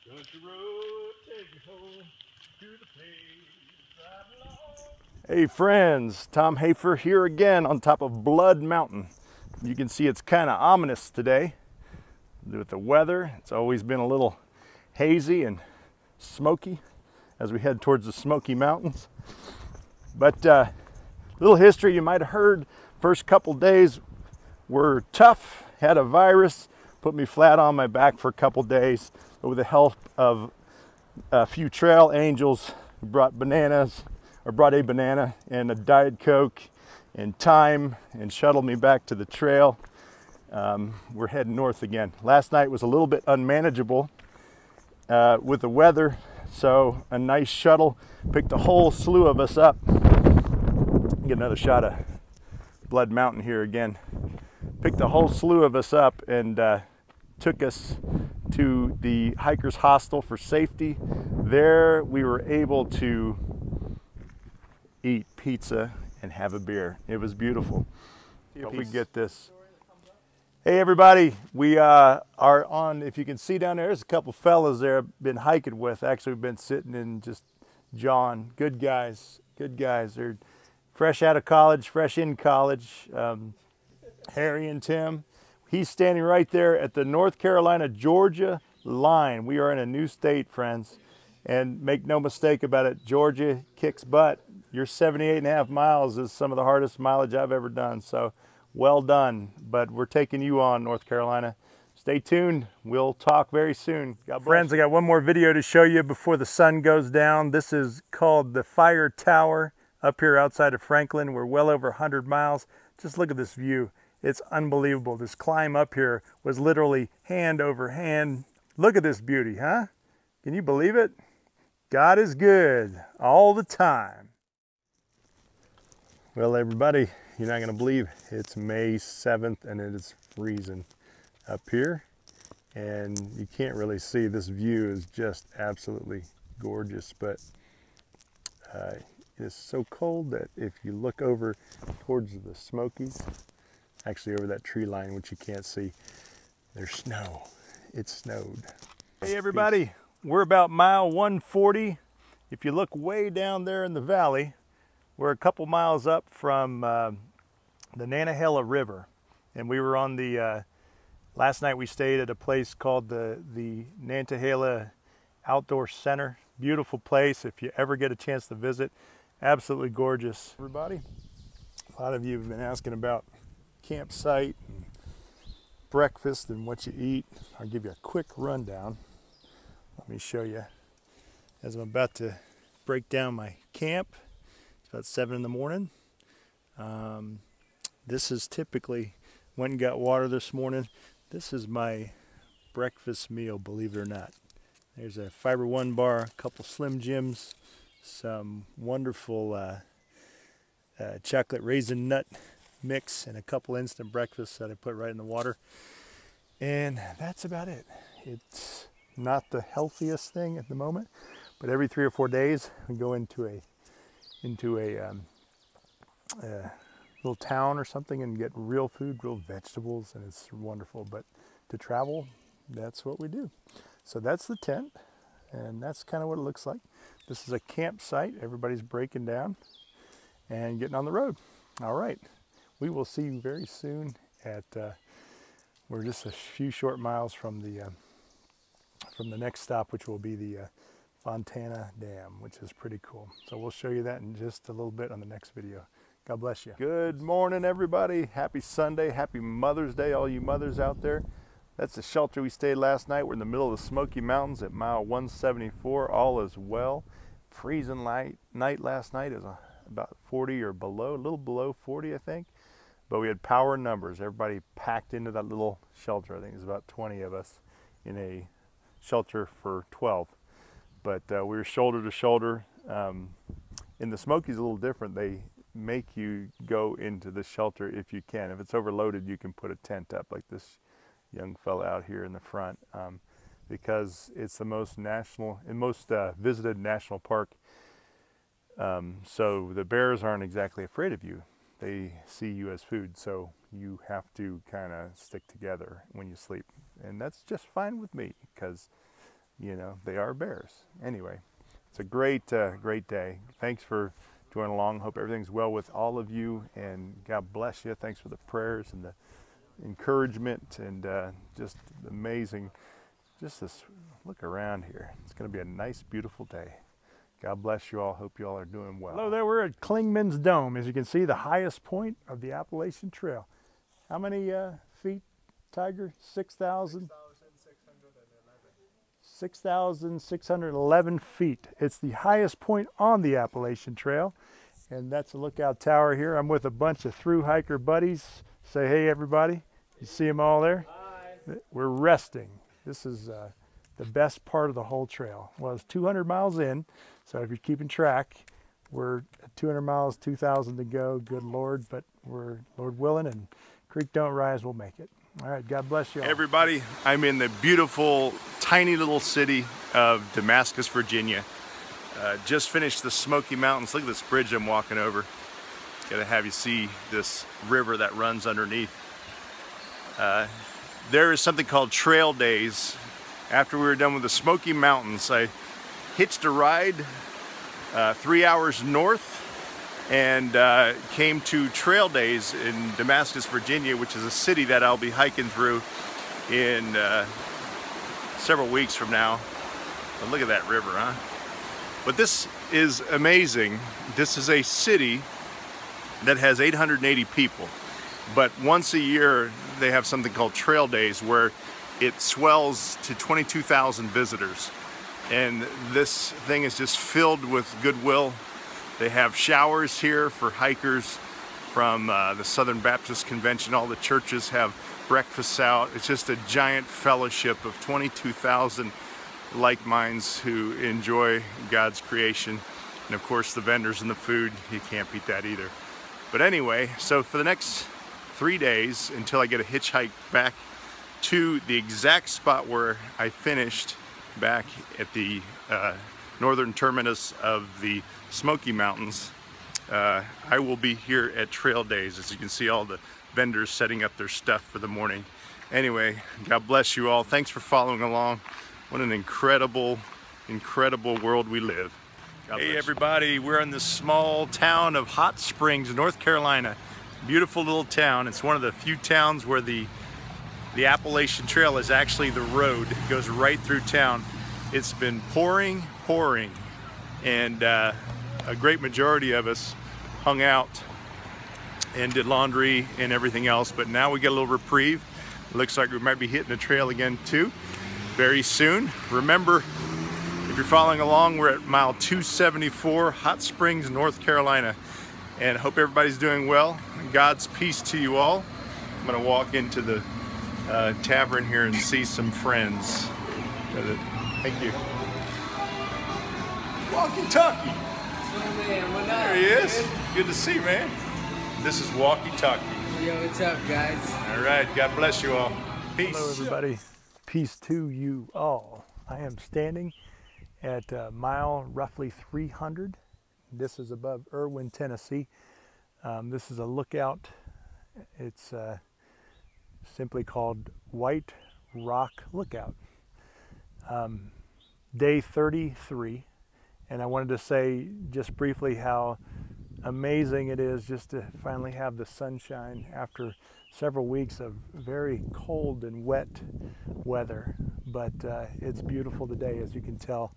Country road, take you home to the place I belong. Hey friends, Tom Hafer here again on top of Blood Mountain. You can see it's kind of ominous today with the weather. It's always been a little hazy and smoky as we head towards the Smoky Mountains. But little history you might have heard, first couple days were tough, had a virus, put me flat on my back for a couple days. But with the help of a few trail angels who brought a banana and a Diet Coke and time and shuttled me back to the trail. We're heading north again. Last night was a little bit unmanageable with the weather, so a nice shuttle picked a whole slew of us up. Get another shot of Blood Mountain here again. Picked a whole slew of us up and took us to the Hikers Hostel for safety. There we were able to eat pizza and have a beer. It was beautiful. If we get this. Hey everybody, we are on, if you can see down there, there's a couple fellas there I've been hiking with. Actually, we've been sitting and just jawing. Good guys, good guys. They're fresh out of college, fresh in college. Harry and Tim. He's standing right there at the North Carolina-Georgia line. We are in a new state, friends. And make no mistake about it, Georgia kicks butt. Your 78.5 miles is some of the hardest mileage I've ever done. So well done. But we're taking you on, North Carolina. Stay tuned. We'll talk very soon. God bless. Friends, I got one more video to show you before the sun goes down. This is called the Fire Tower up here outside of Franklin. We're well over 100 miles. Just look at this view. It's unbelievable. This climb up here was literally hand over hand. Look at this beauty, huh? Can you believe it? God is good all the time. Well, everybody, you're not going to believe it's May 7th and it is freezing up here. And you can't really see. This view is just absolutely gorgeous, but it's so cold that if you look over towards the Smokies, actually over that tree line, which you can't see, there's snow. It snowed. Hey everybody, we're about mile 140. If you look way down there in the valley, we're a couple miles up from the Nantahala River. And we were on the, last night we stayed at a place called the Nantahala Outdoor Center. Beautiful place if you ever get a chance to visit. Absolutely gorgeous. Everybody, a lot of you have been asking about campsite and breakfast and what you eat. I'll give you a quick rundown. Let me show you as I'm about to break down my camp. It's about 7 in the morning. This is typically, went and got water this morning. This is my breakfast meal, believe it or not. There's a Fiber One bar, a couple Slim Jims, some wonderful chocolate raisin nut mix, and a couple instant breakfasts that I put right in the water. And that's about it. It's not the healthiest thing at the moment, but every 3 or 4 days we go into a little town or something and get real food, real vegetables, and it's wonderful. But to travel, that's what we do. So that's the tent, and that's kind of what it looks like. This is a campsite. Everybody's breaking down and getting on the road. All right. We will see you very soon at, we're just a few short miles from the next stop, which will be the Fontana Dam, which is pretty cool. So we'll show you that in just a little bit on the next video. God bless you. Good morning, everybody. Happy Sunday. Happy Mother's Day, all you mothers out there. That's the shelter we stayed last night. We're in the middle of the Smoky Mountains at mile 174. All is well. Freezing night last night. It was about 40 or below, a little below 40, I think. But we had power numbers. Everybody packed into that little shelter. I think it was about 20 of us in a shelter for 12. But we were shoulder to shoulder. In the Smokies, a little different. They make you go into the shelter if you can. If it's overloaded, you can put a tent up like this young fella out here in the front, because it's the most visited national park. So the bears aren't exactly afraid of you. They see you as food, so you have to kind of stick together when you sleep. And that's just fine with me, because you know, they are bears. Anyway, it's a great, great day. Thanks for joining along. Hope everything's well with all of you, and God bless you. Thanks for the prayers and the encouragement, and just amazing. Just this look around here. It's going to be a nice, beautiful day. God bless you all. Hope you all are doing well. Hello there. We're at Clingman's Dome. As you can see, the highest point of the Appalachian Trail. How many feet, Tiger? 6,000? 6,611 feet. It's the highest point on the Appalachian Trail, and that's a lookout tower here. I'm with a bunch of through hiker buddies. Say hey, everybody. You see them all there? Hi. We're resting. This is the best part of the whole trail. Well, it's 200 miles in, so if you're keeping track, we're at 200 miles, 2,000 to go. Good Lord, but we're, Lord willing, and creek don't rise, we'll make it. All right, God bless you all. Everybody, I'm in the beautiful, tiny little city of Damascus, Virginia. Just finished the Smoky Mountains. Look at this bridge I'm walking over. Gotta have you see this river that runs underneath. There is something called trail days. After we were done with the Smoky Mountains, I hitched a ride 3 hours north and came to trail days in Damascus, Virginia, which is a city that I'll be hiking through in several weeks from now. But look at that river, huh? But this is amazing. This is a city that has 880 people, but once a year they have something called trail days where it swells to 22,000 visitors, and this thing is just filled with goodwill. They have showers here for hikers from the Southern Baptist Convention. All the churches have breakfasts out. It's just a giant fellowship of 22,000 like minds who enjoy God's creation. And of course the vendors and the food, you can't beat that either. But anyway, so for the next 3 days until I get a hitchhike back to the exact spot where I finished back at the northern terminus of the Smoky Mountains, I will be here at Trail Days. As you can see, all the vendors setting up their stuff for the morning. Anyway, God bless you all. Thanks for following along. What an incredible, incredible world we live. Hey everybody, we're in this small town of Hot Springs, North Carolina. Beautiful little town. It's one of the few towns where the Appalachian Trail is actually the road. It goes right through town. It's been pouring, and a great majority of us hung out and did laundry and everything else, but now we get a little reprieve. It looks like we might be hitting the trail again too very soon. Remember, if you're following along, we're at mile 274, Hot Springs, North Carolina, and I hope everybody's doing well. God's peace to you all. I'm gonna walk into the tavern here and see some friends. Thank you. Walkie-talkie. There he is. Good to see you, man. This is Walkie-talkie. Yo, what's up, guys? All right, God bless you all. Peace. Hello, everybody. Peace to you all. I am standing at mile roughly 300. This is above Irwin, Tennessee. This is a lookout. It's simply called White Rock Lookout. Day 33, and I wanted to say just briefly how amazing it is just to finally have the sunshine after several weeks of very cold and wet weather. But it's beautiful today, as you can tell.